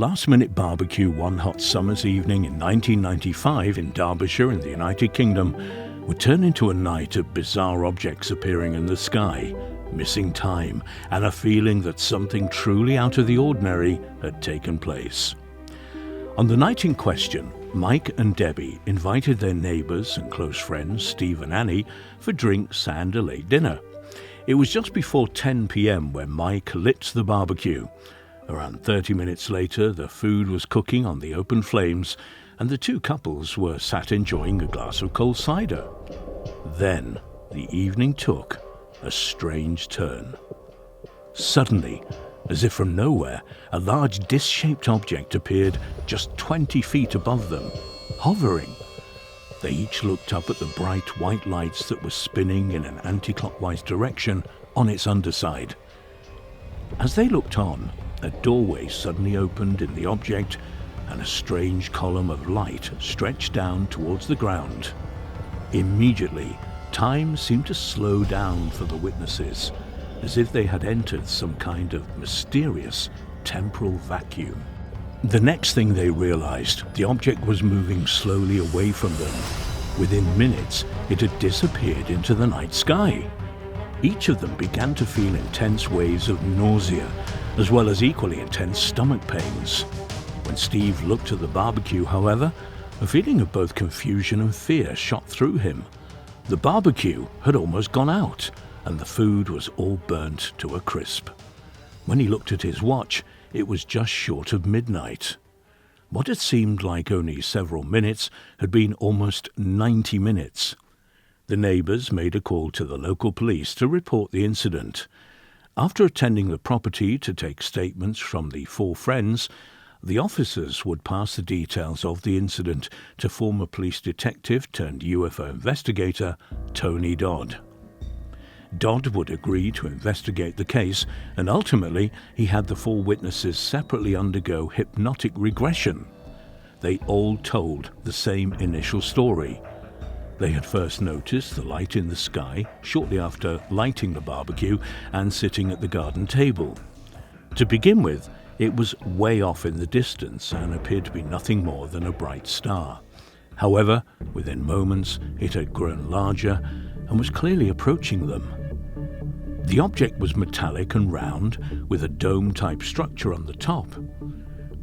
last-minute barbecue one hot summer's evening in 1995 in Darbasher in the United Kingdom would turn into a night of bizarre objects appearing in the sky, missing time, and a feeling that something truly out of the ordinary had taken place. On the night in question, Mike and Debbie invited their neighbours and close friends, Steve and Annie, for drinks and a late dinner. It was just before 10 p.m. when Mike lit the barbecue. Around 30 minutes later, the food was cooking on the open flames, and the two couples were sat enjoying a glass of cold cider. Then, the evening took a strange turn. Suddenly, as if from nowhere, a large disc-shaped object appeared just 20 feet above them, hovering. They each looked up at the bright white lights that were spinning in an anti-clockwise direction on its underside. As they looked on, a doorway suddenly opened in the object, and a strange column of light stretched down towards the ground. Immediately, time seemed to slow down for the witnesses, as if they had entered some kind of mysterious temporal vacuum. The next thing they realized, the object was moving slowly away from them. Within minutes, it had disappeared into the night sky. Each of them began to feel intense waves of nausea, as well as equally intense stomach pains. When Steve looked at the barbecue, however, a feeling of both confusion and fear shot through him. The barbecue had almost gone out, and the food was all burnt to a crisp. When he looked at his watch, it was just short of midnight. What had seemed like only several minutes had been almost 90 minutes. The neighbours made a call to the local police to report the incident. After attending the property to take statements from the four friends, the officers would pass the details of the incident to former police detective turned UFO investigator Tony Dodd. Dodd would agree to investigate the case, and ultimately he had the four witnesses separately undergo hypnotic regression. They all told the same initial story. They had first noticed the light in the sky shortly after lighting the barbecue and sitting at the garden table. To begin with, it was way off in the distance and appeared to be nothing more than a bright star. However, within moments, it had grown larger and was clearly approaching them. The object was metallic and round, with a dome-type structure on the top.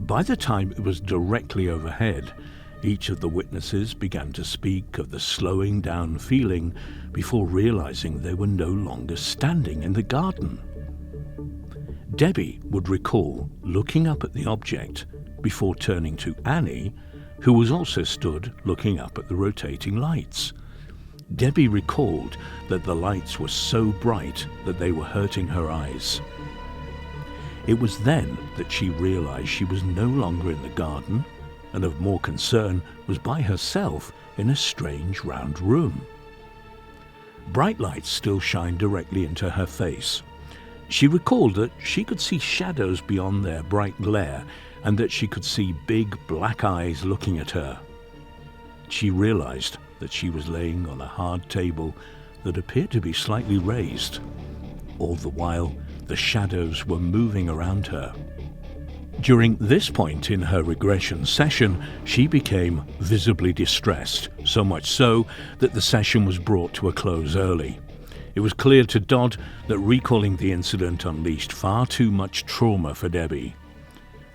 By the time it was directly overhead, each of the witnesses began to speak of the slowing down feeling before realizing they were no longer standing in the garden. Debbie would recall looking up at the object before turning to Annie, who was also stood looking up at the rotating lights. Debbie recalled that the lights were so bright that they were hurting her eyes. It was then that she realized she was no longer in the garden, and of more concern was by herself in a strange round room. Bright lights still shined directly into her face. She recalled that she could see shadows beyond their bright glare, and that she could see big black eyes looking at her. She realized that she was laying on a hard table that appeared to be slightly raised. All the while, the shadows were moving around her. During this point in her regression session, she became visibly distressed, so much so that the session was brought to a close early. It was clear to Dodd that recalling the incident unleashed far too much trauma for Debbie.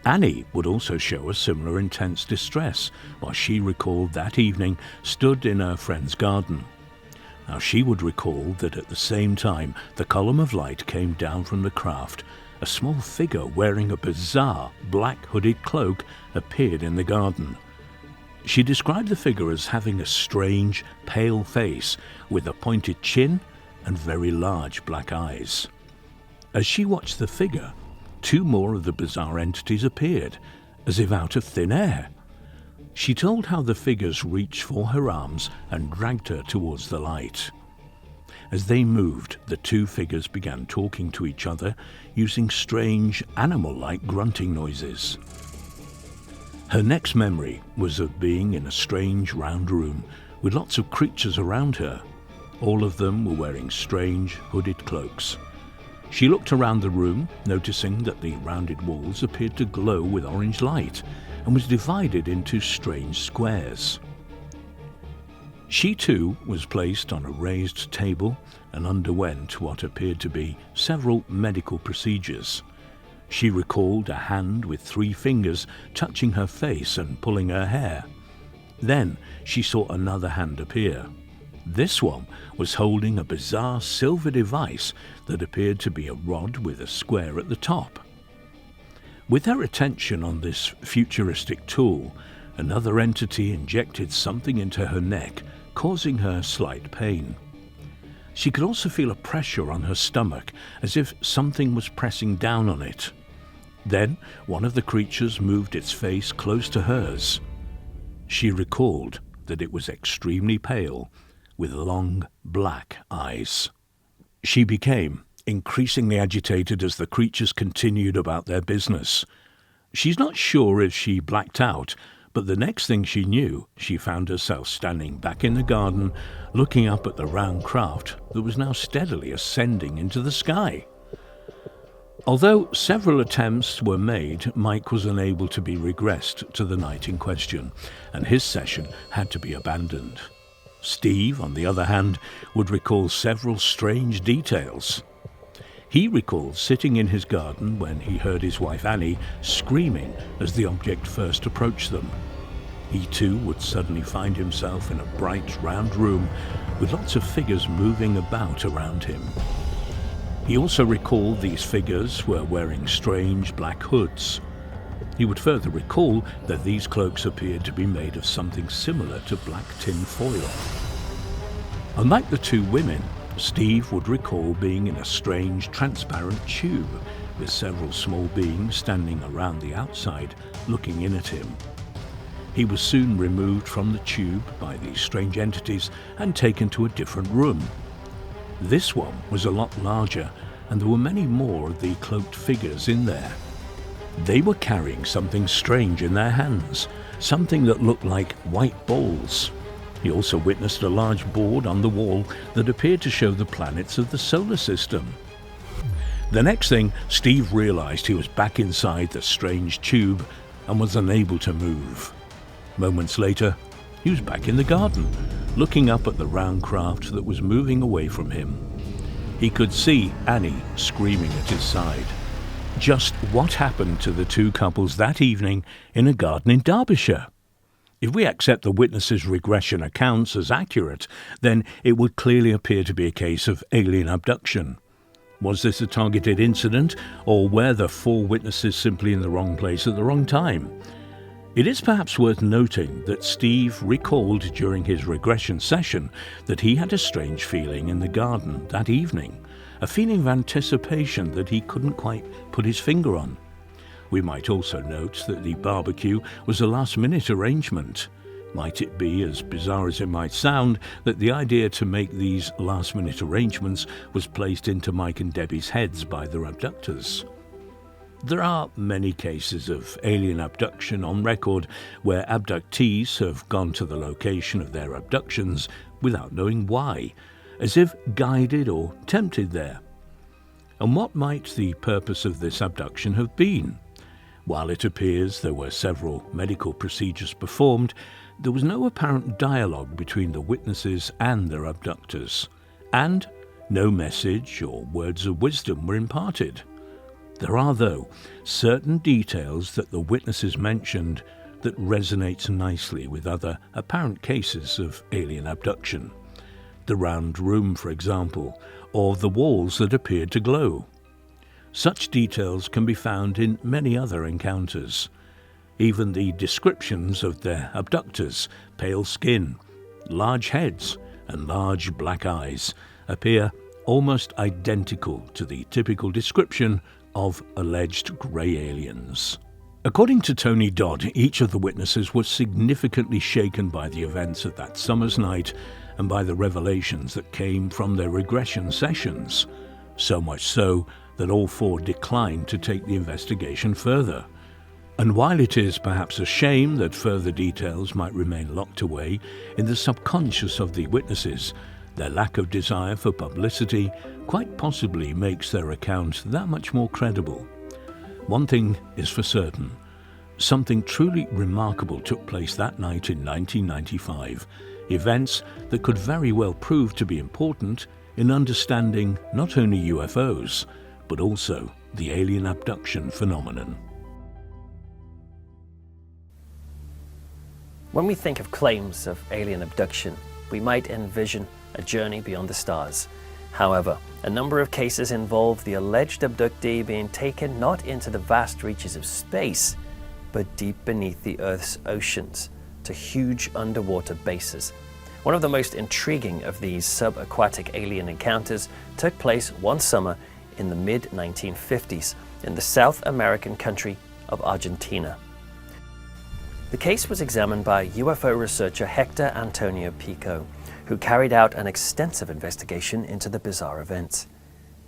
Annie would also show a similar intense distress, while she recalled that evening stood in her friend's garden. Now she would recall that at the same time the column of light came down from the craft. A small figure wearing a bizarre black hooded cloak appeared in the garden. She described the figure as having a strange, pale face with a pointed chin and very large black eyes. As she watched the figure, two more of the bizarre entities appeared, as if out of thin air. She told how the figures reached for her arms and dragged her towards the light. As they moved, the two figures began talking to each other using strange, animal-like grunting noises. Her next memory was of being in a strange round room with lots of creatures around her. All of them were wearing strange, hooded cloaks. She looked around the room, noticing that the rounded walls appeared to glow with orange light and was divided into strange squares. She too was placed on a raised table and underwent what appeared to be several medical procedures. She recalled a hand with 3 fingers touching her face and pulling her hair. Then she saw another hand appear. This one was holding a bizarre silver device that appeared to be a rod with a square at the top. With her attention on this futuristic tool, another entity injected something into her neck, causing her slight pain. She could also feel a pressure on her stomach, as if something was pressing down on it. Then one of the creatures moved its face close to hers. She recalled that it was extremely pale, with long black eyes. She became increasingly agitated as the creatures continued about their business. She's not sure if she blacked out, but the next thing she knew, she found herself standing back in the garden, looking up at the round craft that was now steadily ascending into the sky. Although several attempts were made, Mike was unable to be regressed to the night in question, and his session had to be abandoned. Steve, on the other hand, would recall several strange details. He recalled sitting in his garden when he heard his wife Annie screaming as the object first approached them. He too would suddenly find himself in a bright round room with lots of figures moving about around him. He also recalled these figures were wearing strange black hoods. He would further recall that these cloaks appeared to be made of something similar to black tin foil. Unlike the 2 women, Steve would recall being in a strange transparent tube with several small beings standing around the outside looking in at him. He was soon removed from the tube by these strange entities and taken to a different room. This one was a lot larger, and there were many more of the cloaked figures in there. They were carrying something strange in their hands, something that looked like white balls. He also witnessed a large board on the wall that appeared to show the planets of the solar system. The next thing, Steve realized he was back inside the strange tube and was unable to move. Moments later, he was back in the garden, looking up at the round craft that was moving away from him. He could see Annie screaming at his side. Just what happened to the 2 couples that evening in a garden in Derbyshire? If we accept the witnesses' regression accounts as accurate, then it would clearly appear to be a case of alien abduction. Was this a targeted incident, or were the 4 witnesses simply in the wrong place at the wrong time? It is perhaps worth noting that Steve recalled during his regression session that he had a strange feeling in the garden that evening, a feeling of anticipation that he couldn't quite put his finger on. We might also note that the barbecue was a last-minute arrangement. Might it be, as bizarre as it might sound, that the idea to make these last-minute arrangements was placed into Mike and Debbie's heads by their abductors? There are many cases of alien abduction on record where abductees have gone to the location of their abductions without knowing why, as if guided or tempted there. And what might the purpose of this abduction have been? While it appears there were several medical procedures performed, there was no apparent dialogue between the witnesses and their abductors, and no message or words of wisdom were imparted. There are, though, certain details that the witnesses mentioned that resonates nicely with other apparent cases of alien abduction. The round room, for example, or the walls that appeared to glow. Such details can be found in many other encounters. Even the descriptions of their abductors, pale skin, large heads, and large black eyes, appear almost identical to the typical description of alleged grey aliens. According to Tony Dodd, each of the witnesses was significantly shaken by the events of that summer's night and by the revelations that came from their regression sessions, so much so that all 4 declined to take the investigation further. And while it is perhaps a shame that further details might remain locked away in the subconscious of the witnesses, Their lack of desire for publicity quite possibly makes their account that much more credible. One thing is for certain. Something truly remarkable took place that night in 1995. Events that could very well prove to be important in understanding not only UFOs, but also the alien abduction phenomenon. When we think of claims of alien abduction, we might envision a journey beyond the stars. However, a number of cases involve the alleged abductee being taken not into the vast reaches of space, but deep beneath the Earth's oceans, to huge underwater bases. One of the most intriguing of these subaquatic alien encounters took place one summer in the mid-1950s in the South American country of Argentina. The case was examined by UFO researcher Hector Antonio Pico, who carried out an extensive investigation into the bizarre events.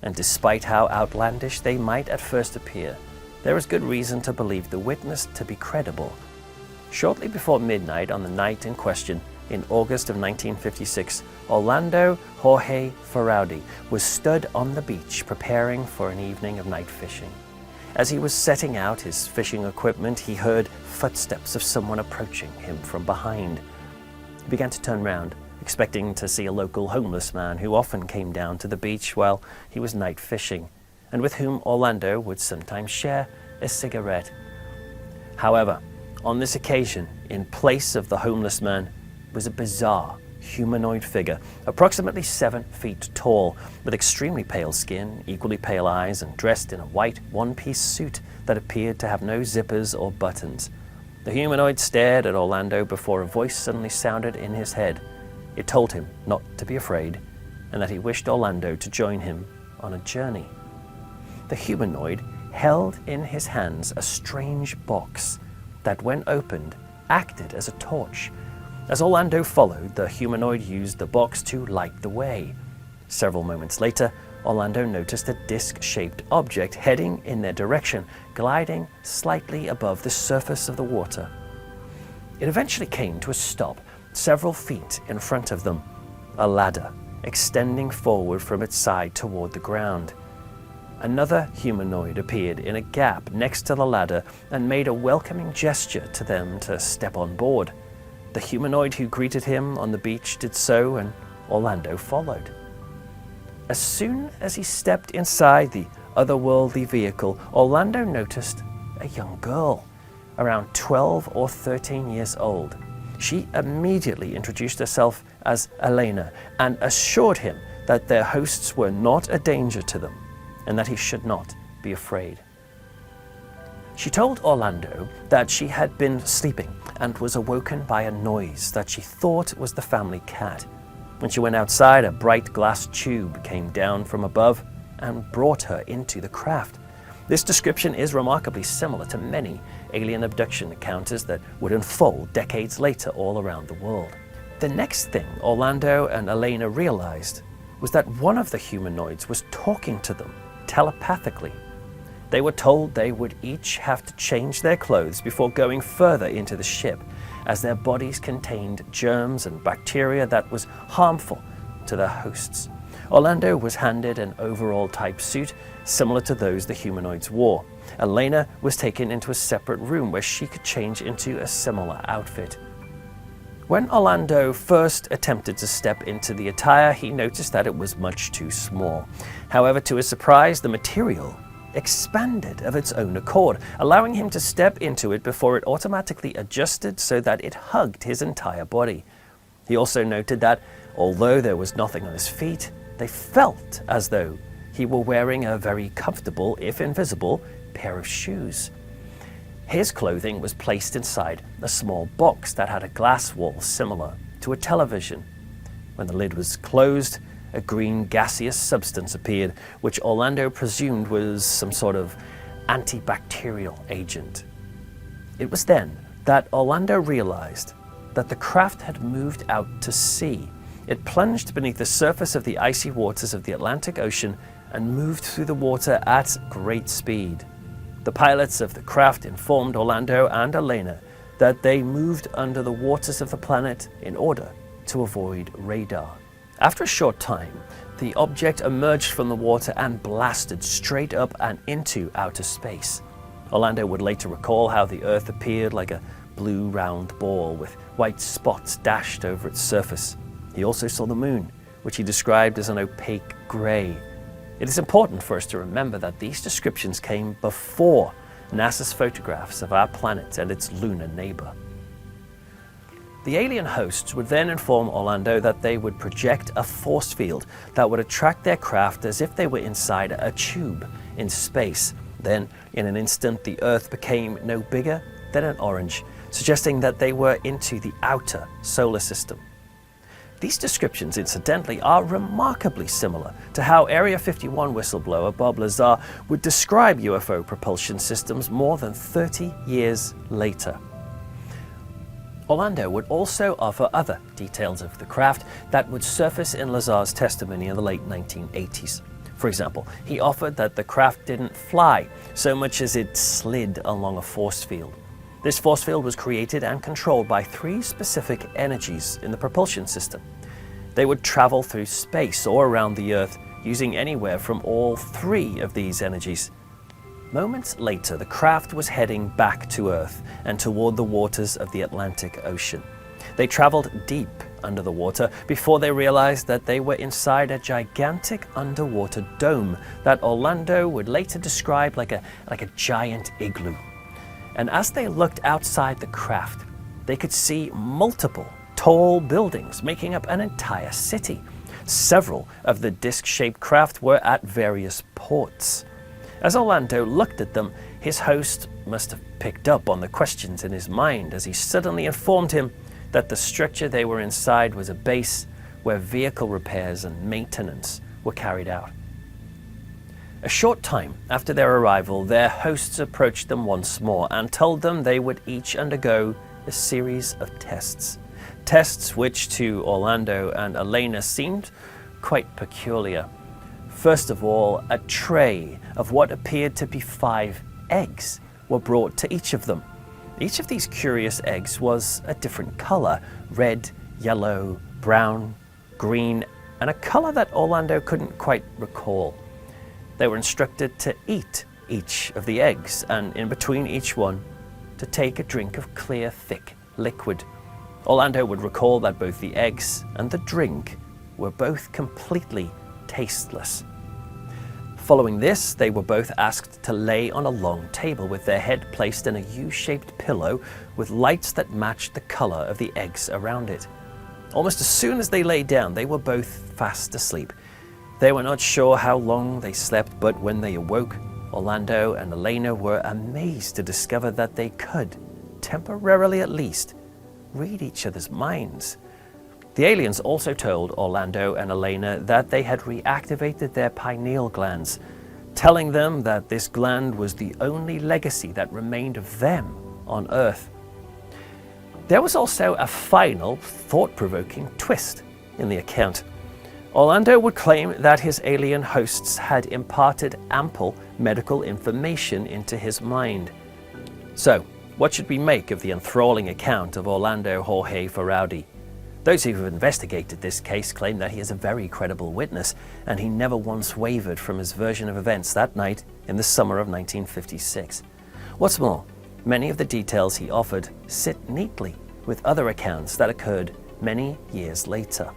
And despite how outlandish they might at first appear, there is good reason to believe the witness to be credible. Shortly before midnight on the night in question, in August of 1956, Orlando Jorge Ferraudi was stood on the beach preparing for an evening of night fishing. As he was setting out his fishing equipment, he heard footsteps of someone approaching him from behind. He began to turn round, expecting to see a local homeless man who often came down to the beach while he was night fishing, and with whom Orlando would sometimes share a cigarette. However, on this occasion, in place of the homeless man, was a bizarre humanoid figure, approximately 7 feet tall, with extremely pale skin, equally pale eyes, and dressed in a white one-piece suit that appeared to have no zippers or buttons. The humanoid stared at Orlando before a voice suddenly sounded in his head. It told him not to be afraid, and that he wished Orlando to join him on a journey. The humanoid held in his hands a strange box that, when opened, acted as a torch. As Orlando followed, the humanoid used the box to light the way. Several moments later, Orlando noticed a disc-shaped object heading in their direction, gliding slightly above the surface of the water. It eventually came to a stop several feet in front of them, a ladder extending forward from its side toward the ground. Another humanoid appeared in a gap next to the ladder and made a welcoming gesture to them to step on board. The humanoid who greeted him on the beach did so, and Orlando followed. As soon as he stepped inside the otherworldly vehicle, Orlando noticed a young girl, around 12 or 13 years old. She immediately introduced herself as Elena and assured him that their hosts were not a danger to them and that he should not be afraid. She told Orlando that she had been sleeping and was awoken by a noise that she thought was the family cat. When she went outside, a bright glass tube came down from above and brought her into the craft. This description is remarkably similar to many alien abduction encounters that would unfold decades later all around the world. The next thing Orlando and Elena realized was that one of the humanoids was talking to them telepathically. They were told they would each have to change their clothes before going further into the ship, as their bodies contained germs and bacteria that was harmful to their hosts. Orlando was handed an overall-type suit similar to those the humanoids wore. Elena was taken into a separate room where she could change into a similar outfit. When Orlando first attempted to step into the attire, he noticed that it was much too small. However, to his surprise, the material expanded of its own accord, allowing him to step into it before it automatically adjusted so that it hugged his entire body. He also noted that, although there was nothing on his feet, they felt as though he were wearing a very comfortable, if invisible, pair of shoes. His clothing was placed inside a small box that had a glass wall similar to a television. When the lid was closed, a green gaseous substance appeared, which Orlando presumed was some sort of antibacterial agent. It was then that Orlando realized that the craft had moved out to sea. It plunged beneath the surface of the icy waters of the Atlantic Ocean and moved through the water at great speed. The pilots of the craft informed Orlando and Elena that they moved under the waters of the planet in order to avoid radar. After a short time, the object emerged from the water and blasted straight up and into outer space. Orlando would later recall how the Earth appeared like a blue round ball with white spots dashed over its surface. He also saw the moon, which he described as an opaque grey. It is important for us to remember that these descriptions came before NASA's photographs of our planet and its lunar neighbor. The alien hosts would then inform Orlando that they would project a force field that would attract their craft as if they were inside a tube in space. Then, in an instant, the Earth became no bigger than an orange, suggesting that they were into the outer solar system. These descriptions, incidentally, are remarkably similar to how Area 51 whistleblower Bob Lazar would describe UFO propulsion systems more than 30 years later. Orlando would also offer other details of the craft that would surface in Lazar's testimony in the late 1980s. For example, he offered that the craft didn't fly so much as it slid along a force field. This force field was created and controlled by 3 specific energies in the propulsion system. They would travel through space or around the Earth using anywhere from all 3 of these energies. Moments later, the craft was heading back to Earth and toward the waters of the Atlantic Ocean. They traveled deep under the water before they realized that they were inside a gigantic underwater dome that Orlando would later describe like a giant igloo. And as they looked outside the craft, they could see multiple tall buildings making up an entire city. Several of the disc-shaped craft were at various ports. As Orlando looked at them, his host must have picked up on the questions in his mind as he suddenly informed him that the structure they were inside was a base where vehicle repairs and maintenance were carried out. A short time after their arrival, their hosts approached them once more and told them they would each undergo a series of tests. Tests which to Orlando and Elena seemed quite peculiar. First of all, a tray of what appeared to be 5 eggs were brought to each of them. Each of these curious eggs was a different color: red, yellow, brown, green, and a color that Orlando couldn't quite recall. They were instructed to eat each of the eggs, and in between each one, to take a drink of clear, thick liquid. Orlando would recall that both the eggs and the drink were both completely tasteless. Following this, they were both asked to lay on a long table with their head placed in a U-shaped pillow with lights that matched the color of the eggs around it. Almost as soon as they lay down, they were both fast asleep. They were not sure how long they slept, but when they awoke, Orlando and Elena were amazed to discover that they could, temporarily at least, read each other's minds. The aliens also told Orlando and Elena that they had reactivated their pineal glands, telling them that this gland was the only legacy that remained of them on Earth. There was also a final, thought-provoking twist in the account. Orlando would claim that his alien hosts had imparted ample medical information into his mind. So, what should we make of the enthralling account of Orlando Jorge Ferraudi? Those who have investigated this case claim that he is a very credible witness, and he never once wavered from his version of events that night in the summer of 1956. What's more, many of the details he offered sit neatly with other accounts that occurred many years later.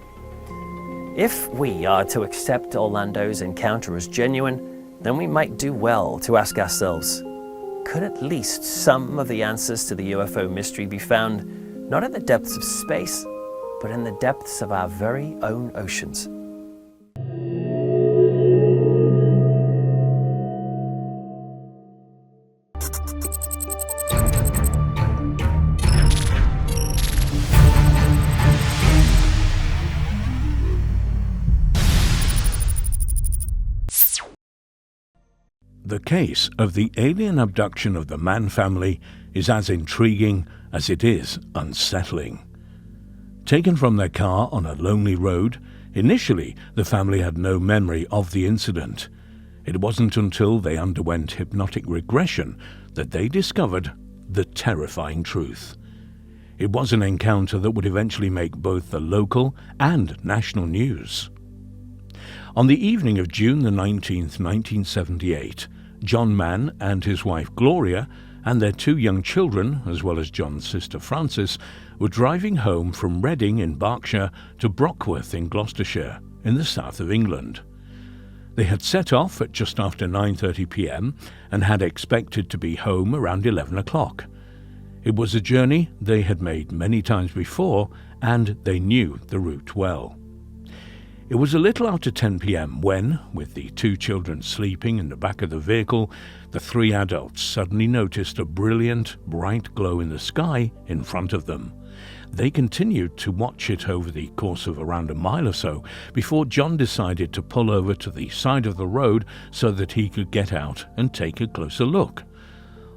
If we are to accept Orlando's encounter as genuine, then we might do well to ask ourselves, could at least some of the answers to the UFO mystery be found not in the depths of space, but in the depths of our very own oceans? The case of the alien abduction of the Mann family is as intriguing as it is unsettling. Taken from their car on a lonely road, initially the family had no memory of the incident. It wasn't until they underwent hypnotic regression that they discovered the terrifying truth. It was an encounter that would eventually make both the local and national news. On the evening of June the 19th, 1978, John Mann and his wife Gloria and their 2 young children, as well as John's sister Frances, were driving home from Reading in Berkshire to Brockworth in Gloucestershire, in the south of England. They had set off at just after 9:30 p.m. and had expected to be home around 11 o'clock. It was a journey they had made many times before, and they knew the route well. It was a little after 10 p.m. when, with the 2 children sleeping in the back of the vehicle, the 3 adults suddenly noticed a brilliant, bright glow in the sky in front of them. They continued to watch it over the course of around a mile or so before John decided to pull over to the side of the road so that he could get out and take a closer look.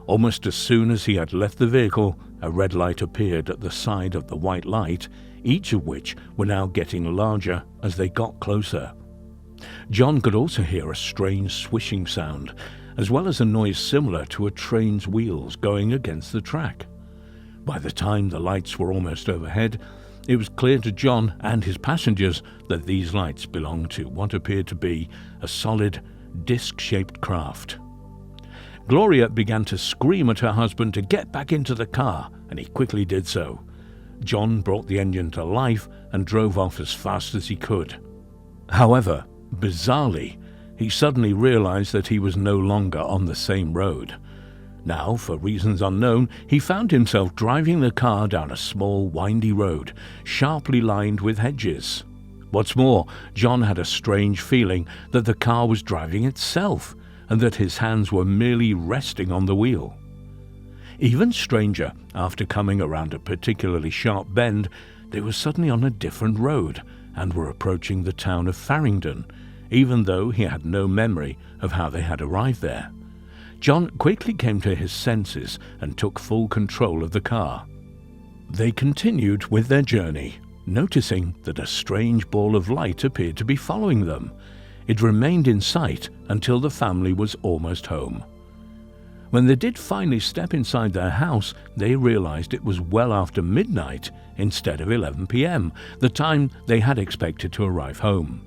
Almost as soon as he had left the vehicle, a red light appeared at the side of the white light, each of which were now getting larger as they got closer. John could also hear a strange swishing sound, as well as a noise similar to a train's wheels going against the track. By the time the lights were almost overhead, it was clear to John and his passengers that these lights belonged to what appeared to be a solid, disc-shaped craft. Gloria began to scream at her husband to get back into the car, and he quickly did so. John brought the engine to life and drove off as fast as he could. However, bizarrely, he suddenly realized that he was no longer on the same road. Now, for reasons unknown, he found himself driving the car down a small, windy road, sharply lined with hedges. What's more, John had a strange feeling that the car was driving itself, and that his hands were merely resting on the wheel. Even stranger, after coming around a particularly sharp bend, they were suddenly on a different road and were approaching the town of Farringdon, even though he had no memory of how they had arrived there. John quickly came to his senses and took full control of the car. They continued with their journey, noticing that a strange ball of light appeared to be following them. It remained in sight until the family was almost home. When they did finally step inside their house, they realized it was well after midnight instead of 11 p.m., the time they had expected to arrive home.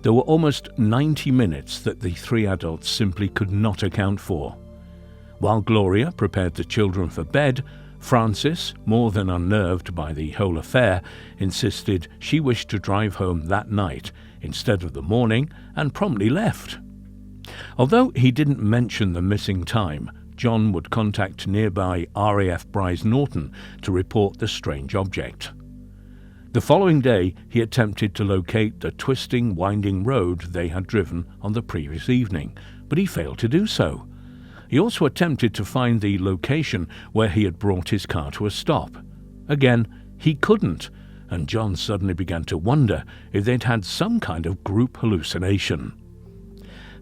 There were almost 90 minutes that the 3 adults simply could not account for. While Gloria prepared the children for bed, Frances, more than unnerved by the whole affair, insisted she wished to drive home that night instead of the morning and promptly left. Although he didn't mention the missing time, John would contact nearby RAF Bryce Norton to report the strange object. The following day, he attempted to locate the twisting, winding road they had driven on the previous evening, but he failed to do so. He also attempted to find the location where he had brought his car to a stop. Again, he couldn't, and John suddenly began to wonder if they'd had some kind of group hallucination.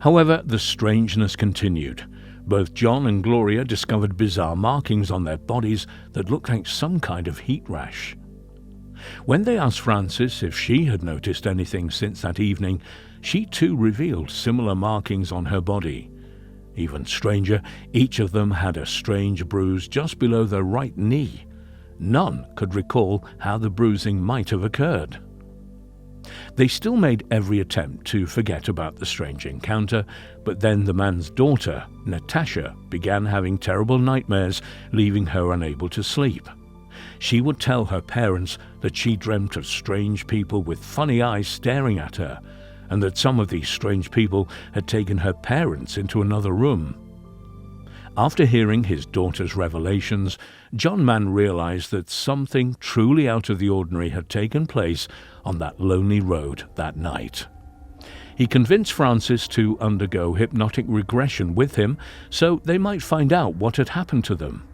However, the strangeness continued. Both John and Gloria discovered bizarre markings on their bodies that looked like some kind of heat rash. When they asked Frances if she had noticed anything since that evening, she too revealed similar markings on her body. Even stranger, each of them had a strange bruise just below their right knee. None could recall how the bruising might have occurred. They still made every attempt to forget about the strange encounter, but then the man's daughter, Natasha, began having terrible nightmares, leaving her unable to sleep. She would tell her parents that she dreamt of strange people with funny eyes staring at her, and that some of these strange people had taken her parents into another room. After hearing his daughter's revelations, John Mann realized that something truly out of the ordinary had taken place on that lonely road that night. He convinced Frances to undergo hypnotic regression with him so they might find out what had happened to them.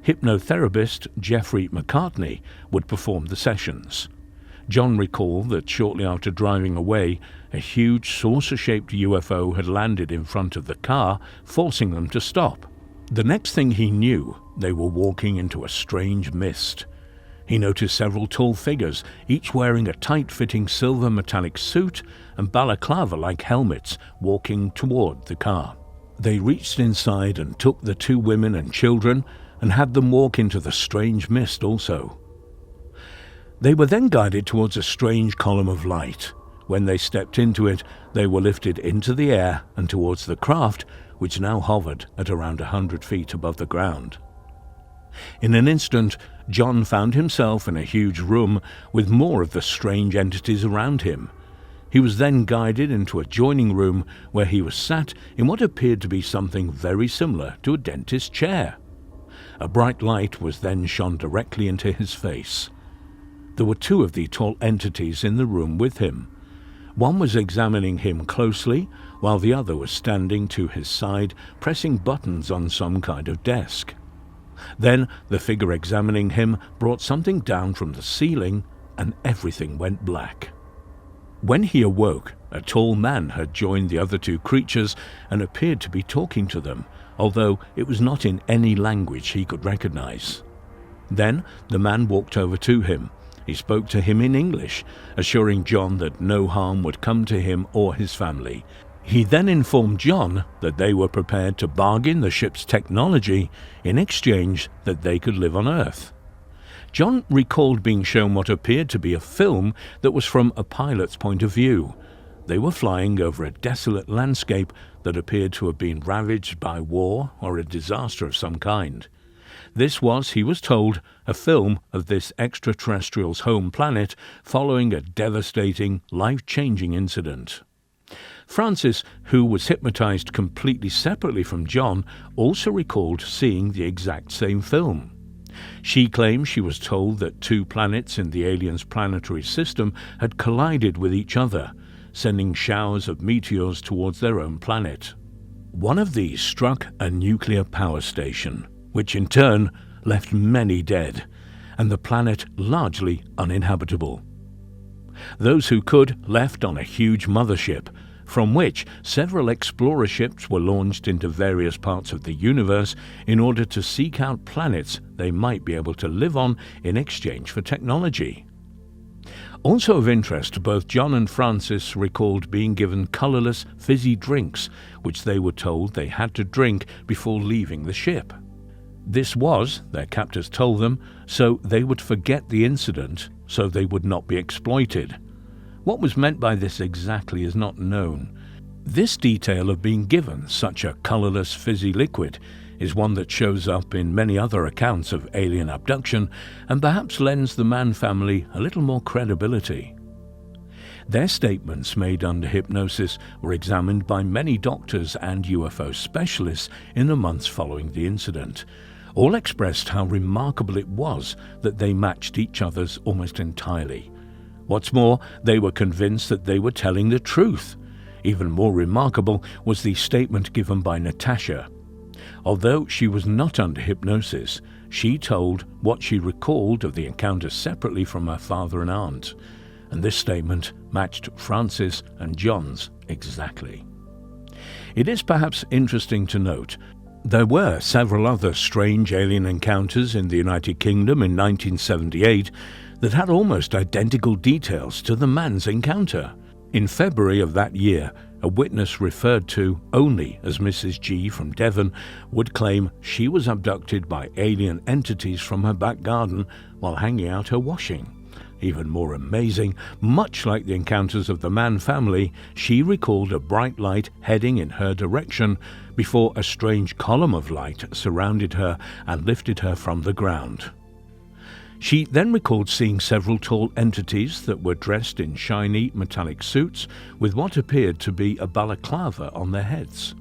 Hypnotherapist Jeffrey McCartney would perform the sessions. John recalled that shortly after driving away, a huge saucer-shaped UFO had landed in front of the car, forcing them to stop. The next thing he knew, they were walking into a strange mist. He noticed several tall figures, each wearing a tight-fitting silver metallic suit and balaclava-like helmets, walking toward the car. They reached inside and took the 2 women and children, and had them walk into the strange mist also. They were then guided towards a strange column of light. When they stepped into it, they were lifted into the air and towards the craft, which now hovered at around 100 feet above the ground. In an instant, John found himself in a huge room with more of the strange entities around him. He was then guided into an adjoining room where he was sat in what appeared to be something very similar to a dentist's chair. A bright light was then shone directly into his face. There were two of the tall entities in the room with him. One was examining him closely, while the other was standing to his side, pressing buttons on some kind of desk. Then the figure examining him brought something down from the ceiling, and everything went black. When he awoke, a tall man had joined the other two creatures and appeared to be talking to them, although it was not in any language he could recognize. Then the man walked over to him. He spoke to him in English, assuring John that no harm would come to him or his family. He then informed John that they were prepared to bargain the ship's technology in exchange that they could live on Earth. John recalled being shown what appeared to be a film that was from a pilot's point of view. They were flying over a desolate landscape that appeared to have been ravaged by war or a disaster of some kind. This was, he was told, a film of this extraterrestrial's home planet following a devastating, life-changing incident. Frances, who was hypnotized completely separately from John, also recalled seeing the exact same film. She claimed she was told that two planets in the aliens' planetary system had collided with each other, sending showers of meteors towards their own planet. One of these struck a nuclear power station, which in turn left many dead, and the planet largely uninhabitable. Those who could left on a huge mothership, from which several explorer ships were launched into various parts of the universe in order to seek out planets they might be able to live on in exchange for technology. Also of interest, both John and Frances recalled being given colourless, fizzy drinks, which they were told they had to drink before leaving the ship. This was, their captors told them, so they would forget the incident, so they would not be exploited. What was meant by this exactly is not known. This detail of being given such a colourless, fizzy liquid is one that shows up in many other accounts of alien abduction and perhaps lends the Mann family a little more credibility. Their statements made under hypnosis were examined by many doctors and UFO specialists in the months following the incident. All expressed how remarkable it was that they matched each other's almost entirely. What's more, they were convinced that they were telling the truth. Even more remarkable was the statement given by Natasha. Although she was not under hypnosis, she told what she recalled of the encounter separately from her father and aunt, and this statement matched Frances and John's exactly. It is perhaps interesting to note there were several other strange alien encounters in the United Kingdom in 1978 that had almost identical details to the Mann's encounter. In February of that year, a witness referred to only as Mrs. G from Devon would claim she was abducted by alien entities from her back garden while hanging out her washing. Even more amazing, much like the encounters of the Mann family, she recalled a bright light heading in her direction before a strange column of light surrounded her and lifted her from the ground. She then recalled seeing several tall entities that were dressed in shiny metallic suits with what appeared to be a balaclava on their heads.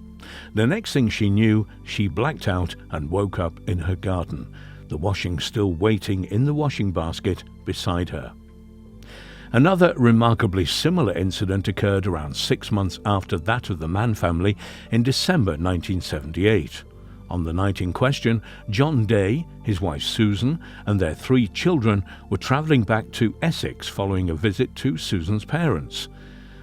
The next thing she knew, she blacked out and woke up in her garden, the washing still waiting in the washing basket beside her. Another remarkably similar incident occurred around 6 months after that of the Mann family in December 1978. On the night in question, John Day, his wife Susan, and their 3 children were travelling back to Essex following a visit to Susan's parents.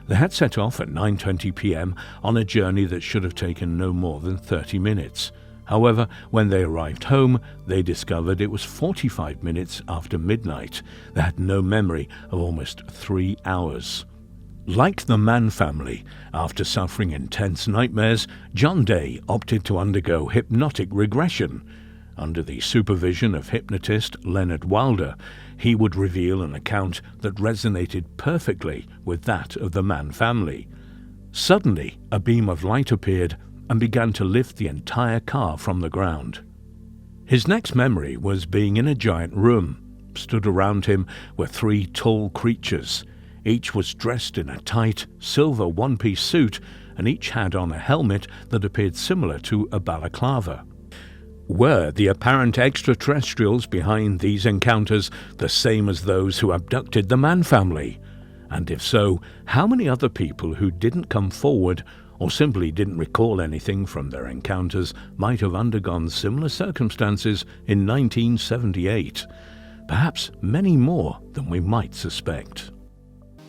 They had set off at 9:20 p.m. on a journey that should have taken no more than 30 minutes. However, when they arrived home, they discovered it was 45 minutes after midnight. They had no memory of almost 3 hours. Like the Mann family, after suffering intense nightmares, John Day opted to undergo hypnotic regression. Under the supervision of hypnotist Leonard Wilder, he would reveal an account that resonated perfectly with that of the Mann family. Suddenly, a beam of light appeared and began to lift the entire car from the ground. His next memory was being in a giant room. Stood around him were 3 tall creatures. Each was dressed in a tight, silver one-piece suit, and each had on a helmet that appeared similar to a balaclava. Were the apparent extraterrestrials behind these encounters the same as those who abducted the Mann family? And if so, how many other people who didn't come forward or simply didn't recall anything from their encounters might have undergone similar circumstances in 1978? Perhaps many more than we might suspect.